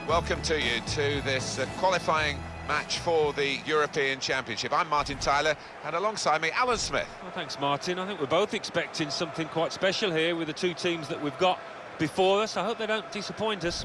welcome to you to this qualifying match for the European Championship. I'm Martin Tyler, and alongside me, Alan Smith. Well, thanks, Martin. I think we're both expecting something quite special here with the two teams that we've got before us. I hope they don't disappoint us.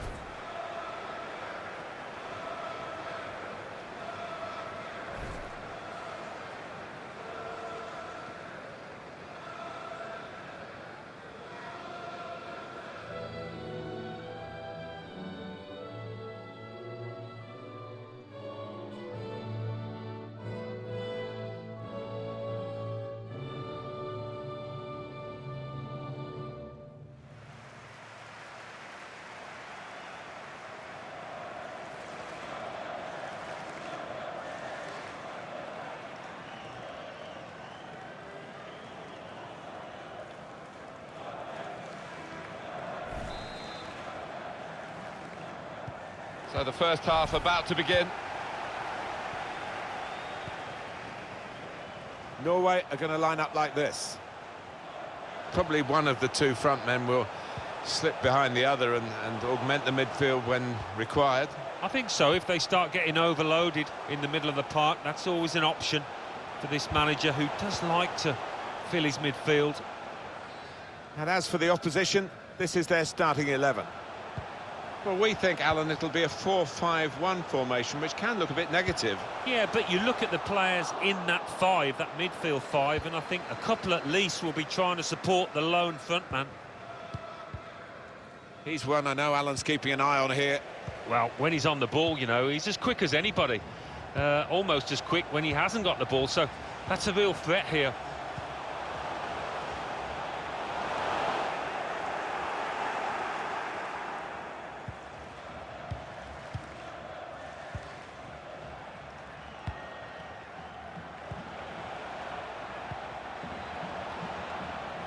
So the first half about to begin. Norway are going to line up like this. Probably one of the two front men will slip behind the other and augment the midfield when required. I think so. If they start getting overloaded in the middle of the park, that's always an option for this manager who does like to fill his midfield. And as for the opposition, this is their starting 11. Well, we think, Alan, it'll be a 4-5-1 formation, which can look a bit negative. Yeah, but you look at the players in that five, that midfield five, and I think a couple at least will be trying to support the lone front man. He's one I know Alan's keeping an eye on here. Well, when he's on the ball, you know, he's as quick as anybody. Almost as quick when he hasn't got the ball, so that's a real threat here.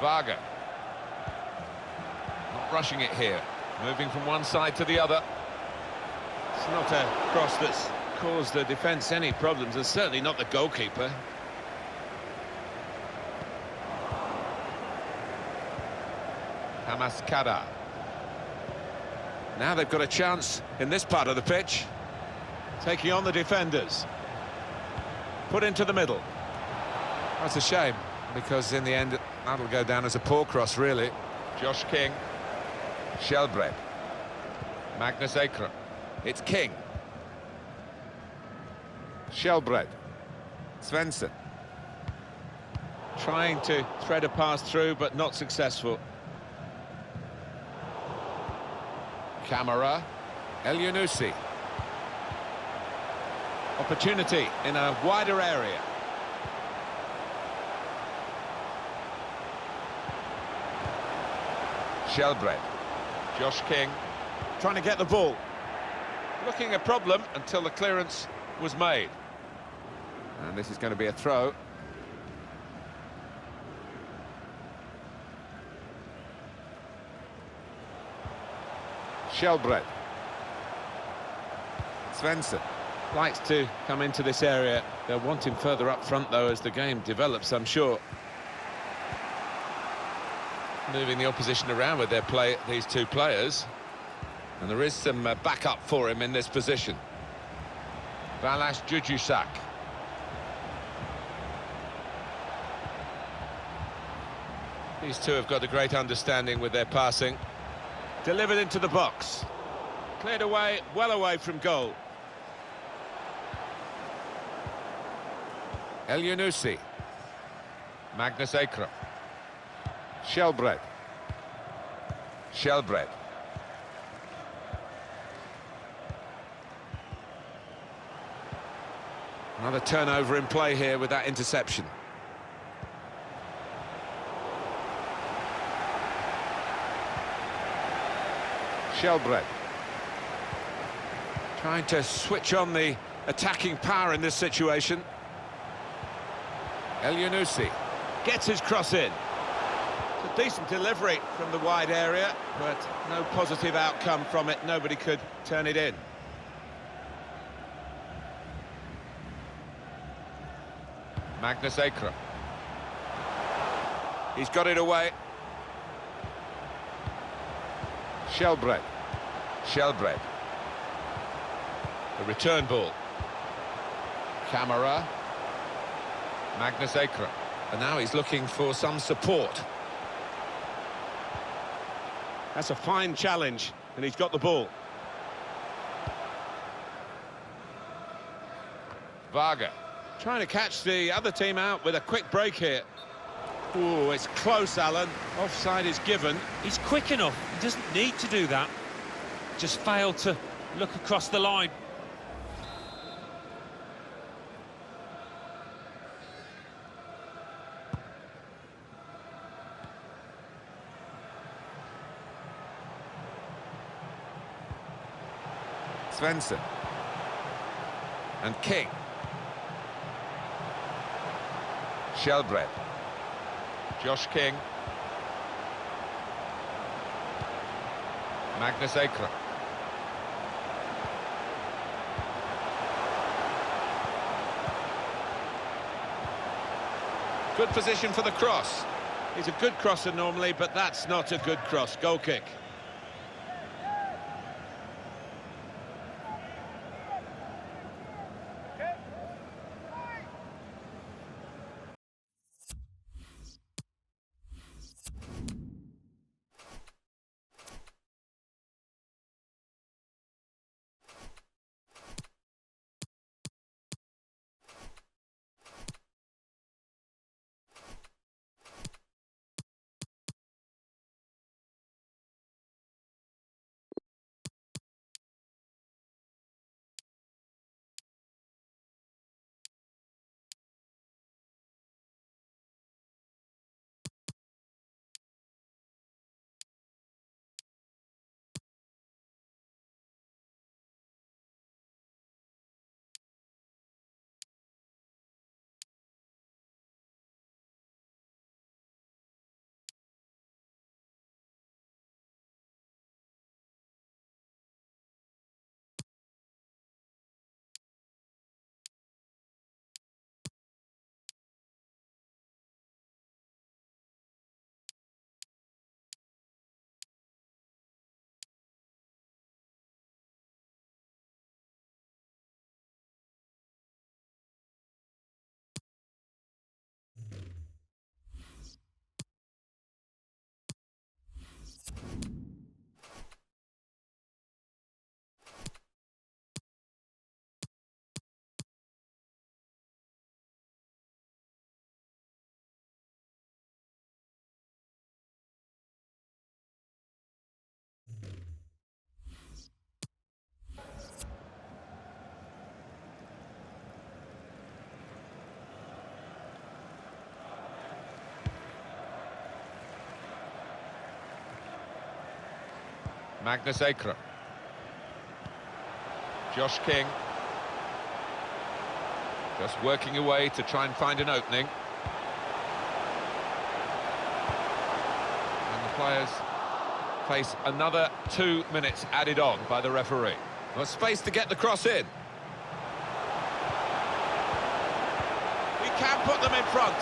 Varga. Not rushing it here. Moving from one side to the other. It's not a cross that's caused the defence any problems, and certainly not the goalkeeper. Hamaskada. Now they've got a chance in this part of the pitch. Taking on the defenders. Put into the middle. That's a shame, because in the end that'll go down as a poor cross, really. Josh King. Shelbred. Magnus Ekram. It's King. Shelbred. Svensson. Trying to thread a pass through, but not successful. Camara. El Yunusi. Opportunity in a wider area. Shelbred. Josh King. Trying to get the ball. Looking a problem until the clearance was made. And this is going to be a throw. Shelbred. Svensson likes to come into this area. They'll want him further up front, though, as the game develops, I'm sure. Moving the opposition around with their play, these two players. And there is some backup for him in this position. Valas Jujusak. These two have got a great understanding with their passing. Delivered into the box. Cleared away, well away from goal. El Yunusi. Magnus Ekram. Shelbred. Shelbred. Another turnover in play here with that interception. Shelbred. Trying to switch on the attacking power in this situation. El Yunusi gets his cross in. It's a decent delivery from the wide area, but no positive outcome from it. Nobody could turn it in. Magnus Ekram. He's got it away. Shelbred. Shelbred. The return ball. Camera. Magnus Ekra. And now he's looking for some support. That's a fine challenge, and he's got the ball. Varga. Trying to catch the other team out with a quick break here. Ooh, it's close, Alan. Offside is given. He's quick enough. He doesn't need to do that. Just failed to look across the line. Svensson. And King. Shelbred. Josh King. Magnus Ekra. Good position for the cross. He's a good crosser normally, but that's not a good cross. Goal kick. Magnus Ekra. Josh King. Just working away to try and find an opening. And the players face another 2 minutes added on by the referee. Well, space to get the cross in. We can put them in front.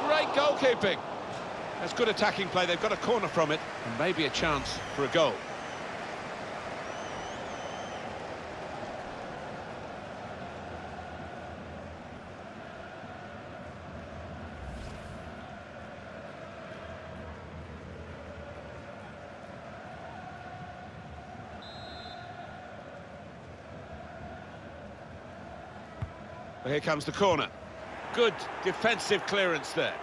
Great goalkeeping. That's good attacking play. They've got a corner from it, and maybe a chance for a goal. Well, here comes the corner. Good defensive clearance there.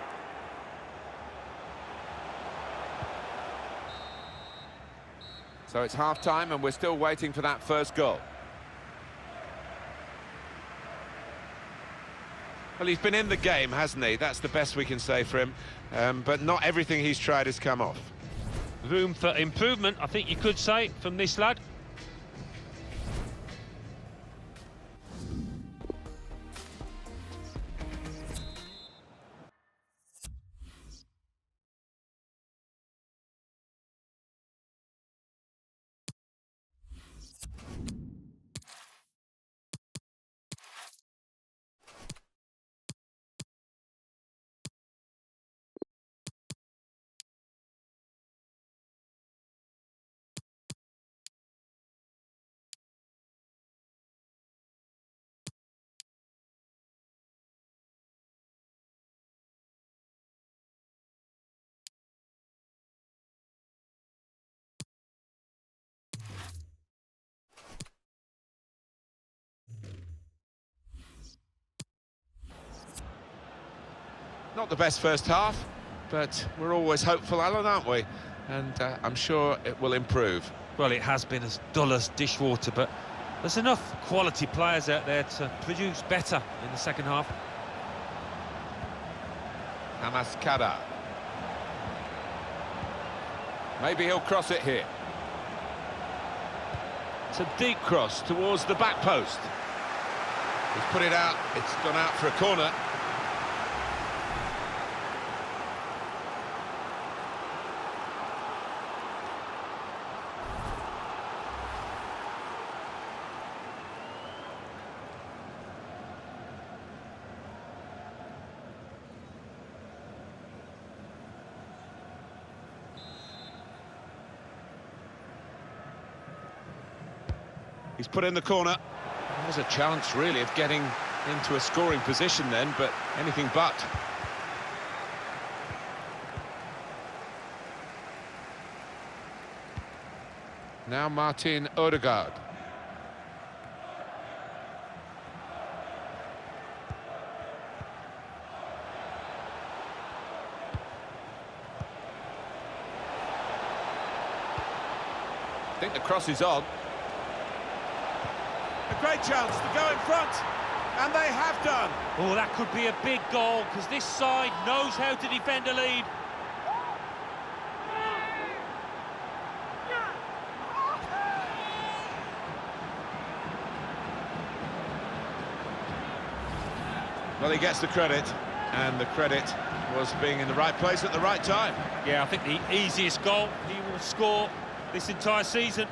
So it's half-time and we're still waiting for that first goal. Well, he's been in the game, hasn't he? That's the best we can say for him. But not everything he's tried has come off. Room for improvement, I think you could say, from this lad. Not the best first half, but we're always hopeful, Alan, aren't we? And I'm sure it will improve. Well, it has been as dull as dishwater, but there's enough quality players out there to produce better in the second half. Hamaskada. Maybe he'll cross it here. It's a deep cross towards the back post. He's put it out, it's gone out for a corner. He's put in the corner. There's a chance, really, of getting into a scoring position then, but anything but. Now Martin Odegaard. I think the cross is on. A great chance to go in front, and they have done. Oh, that could be a big goal, because this side knows how to defend a lead. Well, he gets the credit, and the credit was being in the right place at the right time. Yeah, I think the easiest goal he will score this entire season.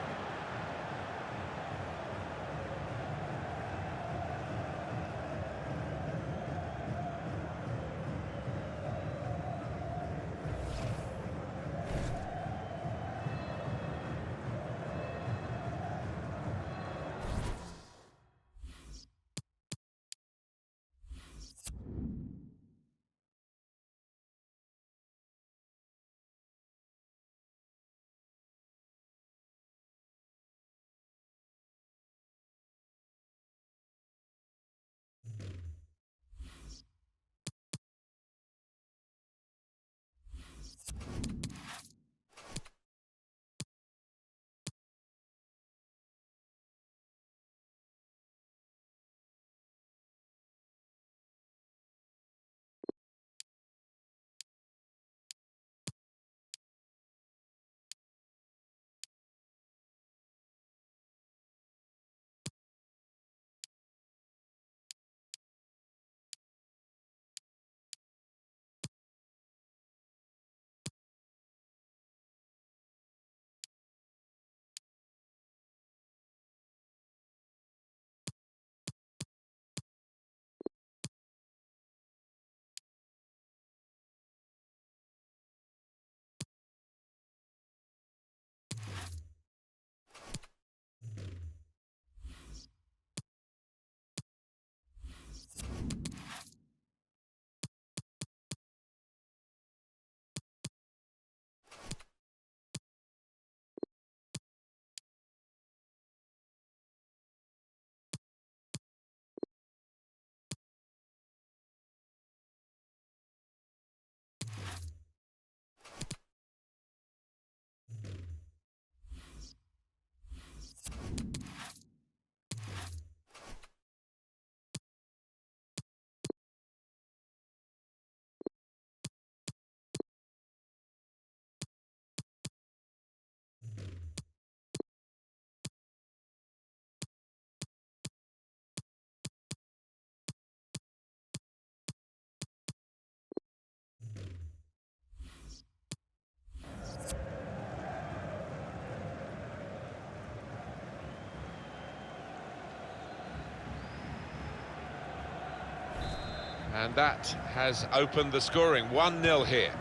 And that has opened the scoring. 1-0 here.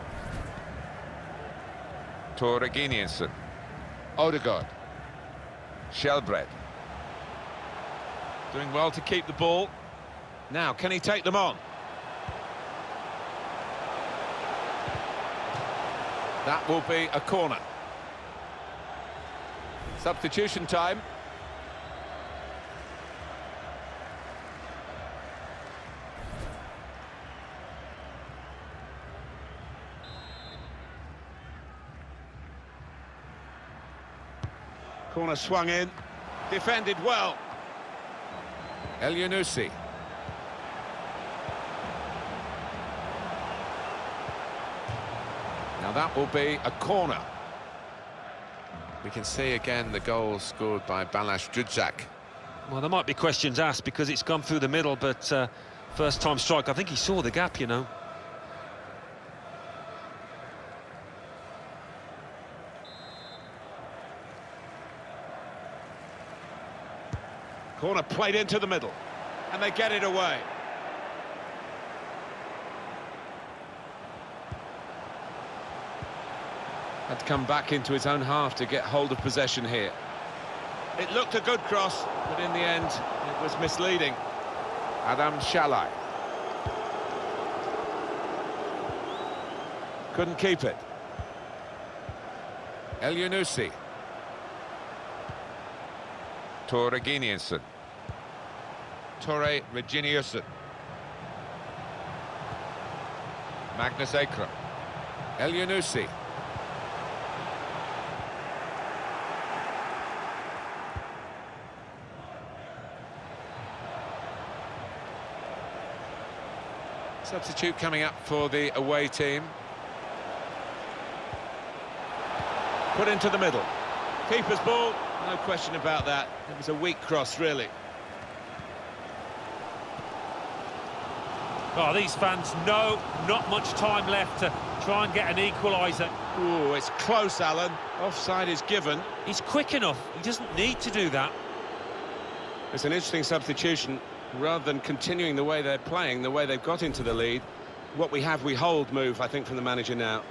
Tore Giniensen. Odegaard. Shelbred. Doing well to keep the ball. Now, can he take them on? That will be a corner. Substitution time. Corner swung in, defended well. El Yunusi. Now that will be a corner. We can see again the goal scored by Balázs Drdzsák. Well, there might be questions asked because it's gone through the middle, but first-time strike, I think he saw the gap, you know. Corner played into the middle, and they get it away. Had to come back into his own half to get hold of possession here. It looked a good cross, but in the end, it was misleading. Adam Szalai. Couldn't keep it. El Yunusi. Tore Reginiussen. Tore Reginiussen. Magnus Ekram. El Yunusi. Substitute coming up for the away team. Put into the middle. Keeper's ball, no question about that. It was a weak cross, really. Oh, these fans know not much time left to try and get an equaliser. Ooh, it's close, Alan. Offside is given. He's quick enough. He doesn't need to do that. It's an interesting substitution. Rather than continuing the way they're playing, the way they've got into the lead, what we have, we hold move, I think, from the manager now.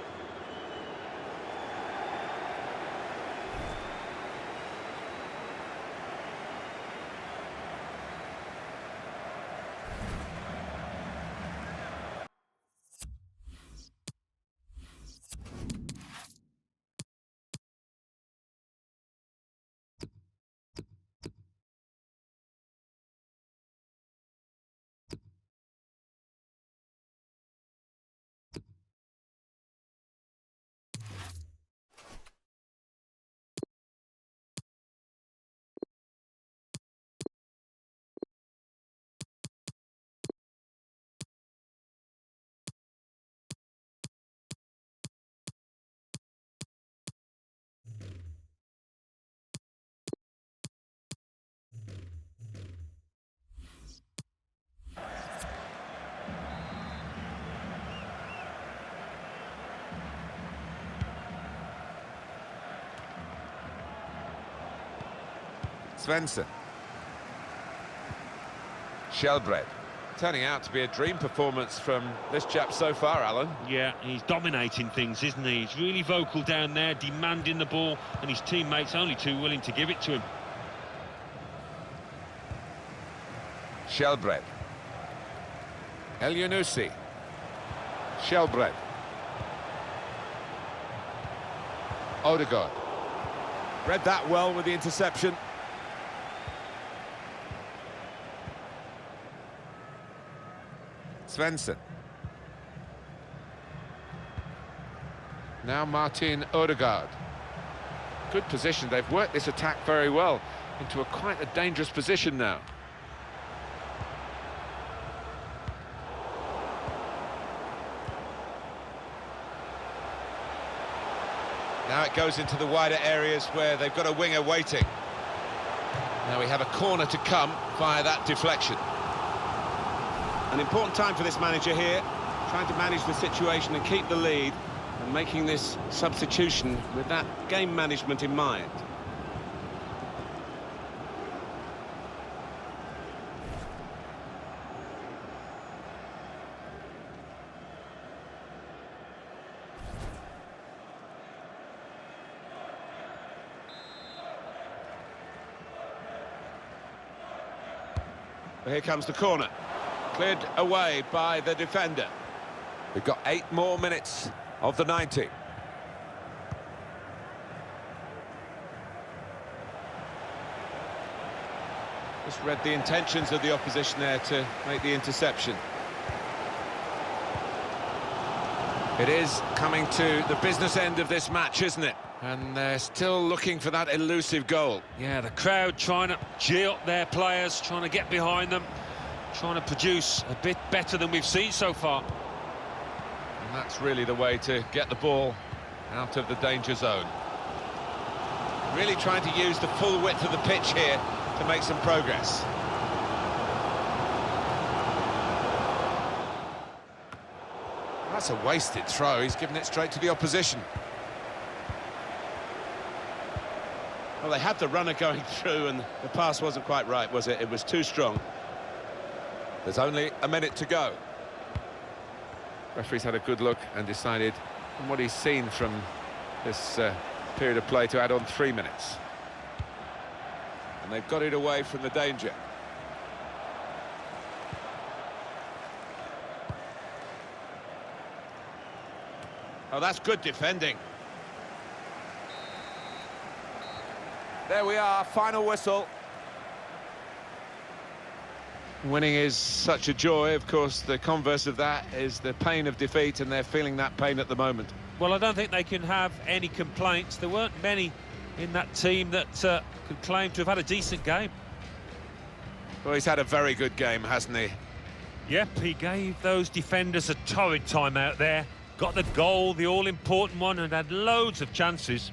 Svensson. Shelbred. Turning out to be a dream performance from this chap so far, Alan. Yeah, he's dominating things, isn't he? He's really vocal down there, demanding the ball, and his teammates only too willing to give it to him. Shelbred. El Yunusi. Shelbred. Odegaard. Read that well with the interception. Svensson. Now Martin Odegaard. Good position. They've worked this attack very well into quite a dangerous position now. Now it goes into the wider areas where they've got a winger waiting. Now we have a corner to come via that deflection. An important time for this manager here, trying to manage the situation and keep the lead, and making this substitution with that game management in mind. Here comes the corner. Cleared away by the defender. We've got 8 more minutes of the 90. Just read the intentions of the opposition there to make the interception. It is coming to the business end of this match, isn't it? And they're still looking for that elusive goal. Yeah, the crowd trying to cheer up their players, trying to get behind them, trying to produce a bit better than we've seen so far. And that's really the way to get the ball out of the danger zone. Really trying to use the full width of the pitch here to make some progress. That's a wasted throw. He's given it straight to the opposition. Well, they had the runner going through and the pass wasn't quite right, was it? It was too strong. There's only a minute to go. Referee's had a good look and decided, from what he's seen from this period of play, to add on 3 minutes. And they've got it away from the danger. Oh, that's good defending. There we are, final whistle. Winning is such a joy. Of course, the converse of that is the pain of defeat, and they're feeling that pain at the moment. Well, I don't think they can have any complaints. There weren't many in that team that could claim to have had a decent game. Well, he's had a very good game, hasn't he? Yep, he gave those defenders a torrid time out there. Got the goal, the all-important one, and had loads of chances.